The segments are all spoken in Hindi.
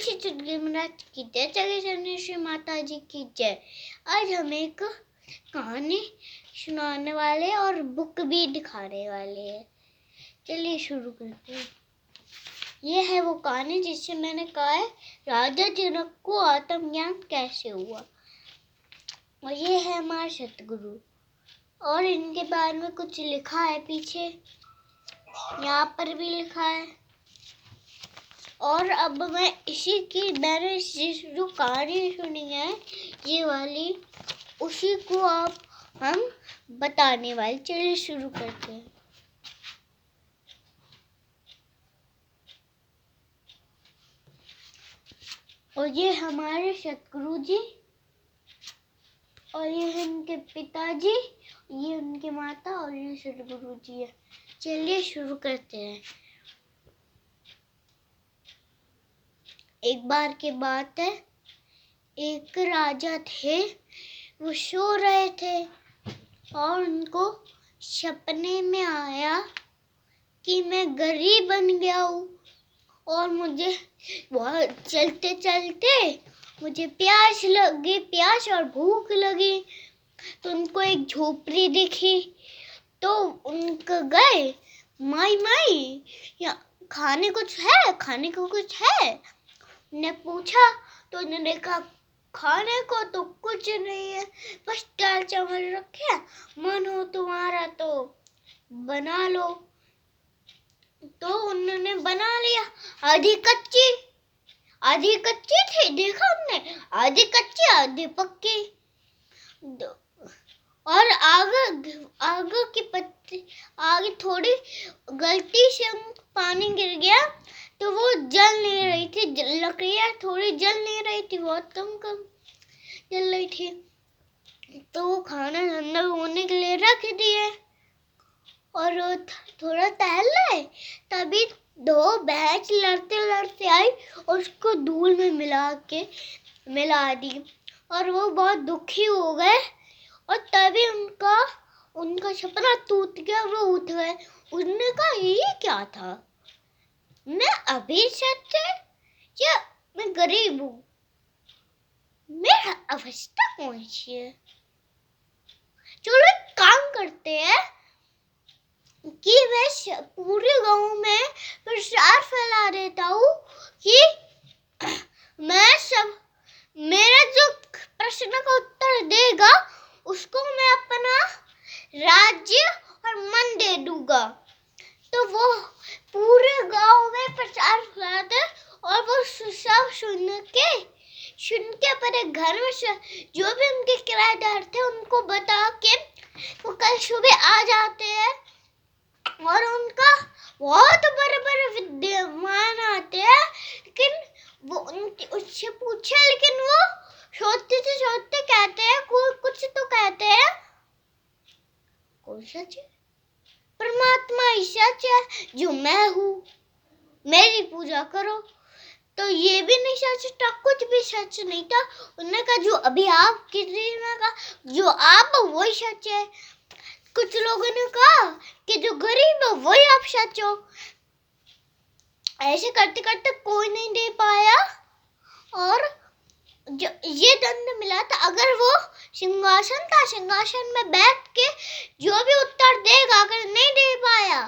श्री चुटकी महाराज की जय, जय श्री माता जी की जय। आज हम एक कहानी सुनाने वाले और बुक भी दिखाने वाले हैं। चलिए शुरू करते हैं। ये है वो कहानी जिससे मैंने कहा है राजा जनक को आत्मज्ञान कैसे हुआ। और ये है हमारे सतगुरु, और इनके बारे में कुछ लिखा है पीछे, यहाँ पर भी लिखा है। और अब मैंने जो कहानी सुनी है ये वाली, उसी को आप हम बताने वाले। चलिए शुरू करते हैं। और ये हमारे सतगुरु जी, और ये है इनके पिताजी, ये उनकी माता, और ये सतगुरु जी है। चलिए शुरू करते हैं। एक बार की बात है, एक राजा थे, वो सो रहे थे और उनको सपने में आया कि मैं गरीब बन गया हूँ और मुझे बहुत चलते चलते मुझे प्यास और भूख लगी। तो उनको एक झोपड़ी दिखी, तो उनको गए, माई या खाने को कुछ है। ने पूछा तो उन्होंने कहा खाने को तो कुछ नहीं है, बस दाल चावल रखे, मन हो तुम्हारा तो बना लो। तो उन्होंने बना लिया। आधी कच्ची थी, देखा हमने, आधी कच्ची आधी पक्की। और आगे थोड़ी गलती से पानी गिर गया तो वो जल नहीं रही थी, लकड़ियाँ थोड़ी जल नहीं रही थी, बहुत कम जल रही थी। तो वो खाना ठंडा होने के लिए रख दिए और थोड़ा टहल रहे, तभी दो भैंस लड़ते आई और उसको धूल में मिला दी। और वो बहुत दुखी हो गए और तभी उनका सपना टूट गया। वो उठ गए। उसने कहा ये क्या था, मैं अभी सच है या मैं गरीब हूँ, मेरा अवस्था कौन सी है। चलो एक काम करते हैं कि मैं पूरे गांव में प्रचार फैला देता हूँ कि मेरा जो प्रश्न का उत्तर देगा उसको मैं अपना राज्य और मन दे दूंगा। तो वो पूरे गांव में प्रचार फैलाते और वो सब सुन के अपने घर में जो भी उनके किराएदार थे उनको बता के वो कल सुबह आ जाते हैं। और उनका बहुत बड़े विद्वान आते हैं, लेकिन वो उससे पूछे, लेकिन वो सोचते कहते हैं कुछ तो कहते हैं, कौन सच है? परमात्मा ही सच है, जो मैं हूँ, मेरी पूजा करो। तो ये भी नहीं सच था, कुछ भी सच नहीं था। उन्होंने कहा जो अभी आप किसी ने कहा जो आप वही सच है। कुछ लोगों ने कहा कि जो गरीब है वही आप सच हो। ऐसे करते करते कोई नहीं दे पाया और जो ये दंड मिला था, अगर वो सिंहासन में बैठ के जो भी उत्तर देगा, अगर नहीं दे पाया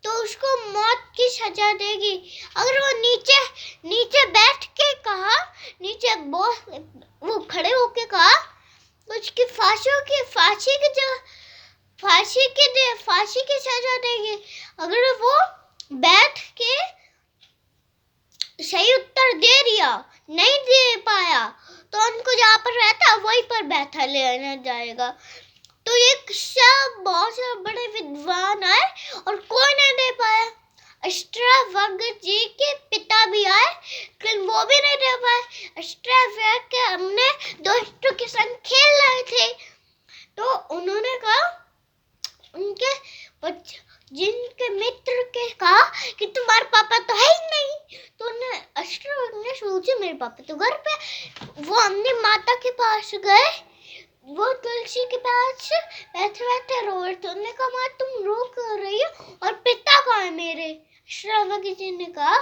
तो उसको मौत की सजा देगी। अगर वो नीचे बैठ के कहा, नीचे वो खड़े होके कहा, तो उसकी फांसी की सजा देगी। अगर वो बैठ के सही उत्तर दे दिया, नहीं दे पाया, तो उनको जहाँ पर रहता वहीं पर बैठा लेना जाएगा। तो एक सब बहुत से बड़े विद्वान आए और कोई नहीं दे पाया। अष्टावक्र जी के पिता भी आए, लेकिन वो भी नहीं दे पाए। अष्टावक्र हमने दोस्तों के संग खेल रहे थे, तो उन्होंने कहा जिनके मित्र के कहा कि तुम्हारे पापा तो है ही नहीं। तो अष्टावक्र ने सोचा मेरे पापा तो घर पे। वो अपनी माता के पास गए, वो तुलसी के पास बैठे रो रहे थे। उन्होंने कहा माँ तुम रो क्यों रही हो, और पिता कहाँ है मेरे? अष्टावक्र जी ने कहा,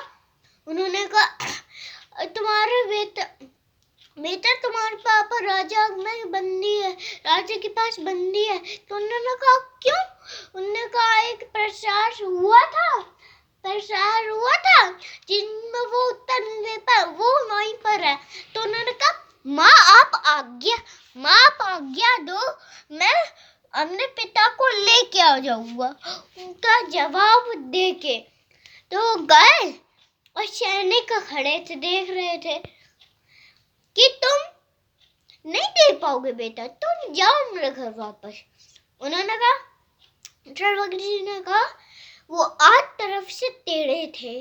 उन्होंने कहा तुम्हारे बेटा तुम्हारे पापा राजा में बंदी है, राजा के पास बंदी है। तो उन्होंने कहा क्यों? उन्होंने कहा एक प्रचार हुआ था जिनमें वो उत्तर नहीं दे पाया, वो वहीं पर है। तो उन्होंने कहा माँ आप आज्ञा दो, मैं अपने पिता को लेके आ जाऊंगा उनका जवाब दे के। तो गए और सैनिक खड़े थे, देख रहे थे कि तुम नहीं दे पाओगे बेटा, तुम जाओ मेरे घर वापस। उन्होंने कहा, सर्वज्ञ जी ने कहा वो 8 तरफ से टेढ़े थे।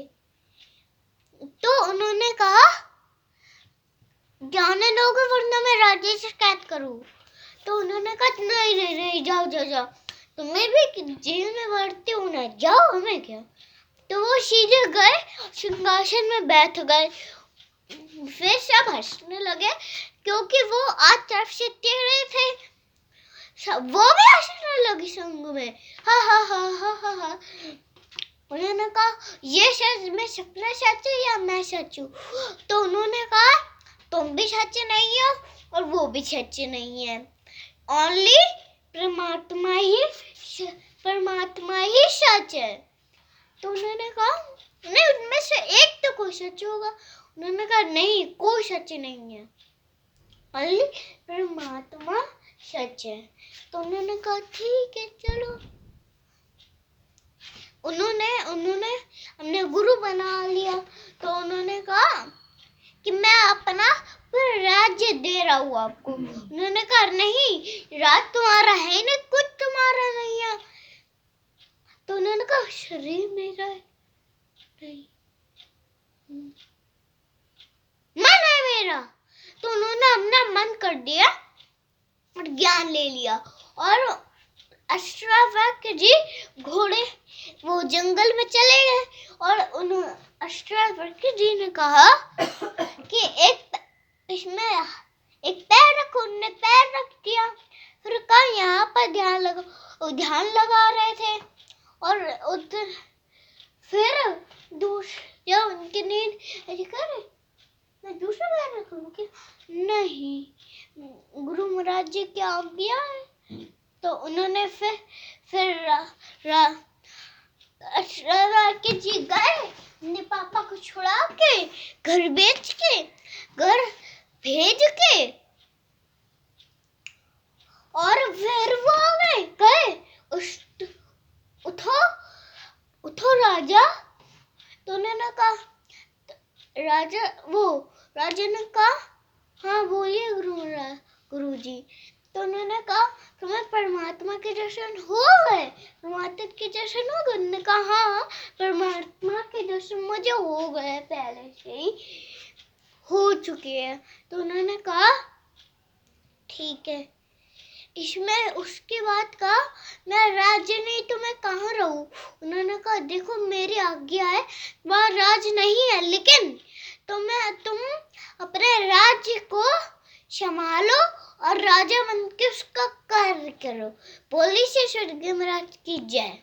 तो उन्होंने कहा जाने दोगे वरना मैं राज्य से शिकायत करूं। तो उन्होंने कहा नहीं जाओ, तुम्हें भी जेल में भरती हूं ना, जाओ, हमें क्या। तो वो सीधे गए, सिंहासन में बैठ गए। फिर सब हंसने लगे क्योंकि वो 8 तरफ से टेढ़े थे। वो भी हंसने लगी संग में, हा। उन्होंने कहा ये सच में सपना सच है या मैं सच हूँ? तो उन्होंने कहा तुम भी सच नहीं हो और वो भी सच नहीं है, ओनली परमात्मा ही सच है। तो उन्होंने कहा नहीं, उनमें से एक तो कोई सच होगा। उन्होंने कहा नहीं, कोई सच नहीं है, ओनली परमात्मा सच है। तो उन्होंने कहा ठीक है चलो। उन्होंने हमने गुरु बना लिया। तो उन्होंने कहा कि मैं अपना पूरा राज्य दे रहा हूँ आपको। उन्होंने कहा नहीं, राज तुम्हारा है ना, कुछ तुम्हारा नहीं है। तो उन्होंने कहा शरीर मेरा है, नहीं मन है मेरा। तो उन्होंने अपना मन कर दिया और ज्ञान ले लिया। और अष्टावक्र जी घोड़े वो जंगल में चले गए और अष्टावक्र जी ने कहा कि इसमें एक पैर रखो। उन्होंने पैर रख दिया। फिर कहा यहाँ पर ध्यान लगाओ। ध्यान लगा रहे थे और उधर फिर जब उनकी नींद ऐसी कर रही, मैं दूसरा पैर रखूं क्या? नहीं, गुरु महाराज जी की आज्ञा है। तो उन्होंने फिर के जी गए अपने पापा को छुड़ा के, घर बेच के, घर भेज के, और फिर वो गए उठो राजा। तो उन्होंने कहा राजा ने कहा हाँ बोलिए गुरु जी। तो उन्होंने कहा तुम्हें परमात्मा के दर्शन हो गए, परमात्मा के दर्शन हो गए? उन्होंने कहा हाँ, परमात्मा के दर्शन मुझे हो गए, पहले से ही हो चुके हैं। तो उन्होंने कहा ठीक है। इसमें उसके बाद कहा मैं राज्य नहीं तो मैं कहाँ रहूं? उन्होंने कहा देखो मेरी आज्ञा है, वहाँ राज नहीं है, लेकिन तुम अपने राज्य को संभालो और राजा बन के उसका कार्य करो। बोली से स्वर्गीय महाराज की जय।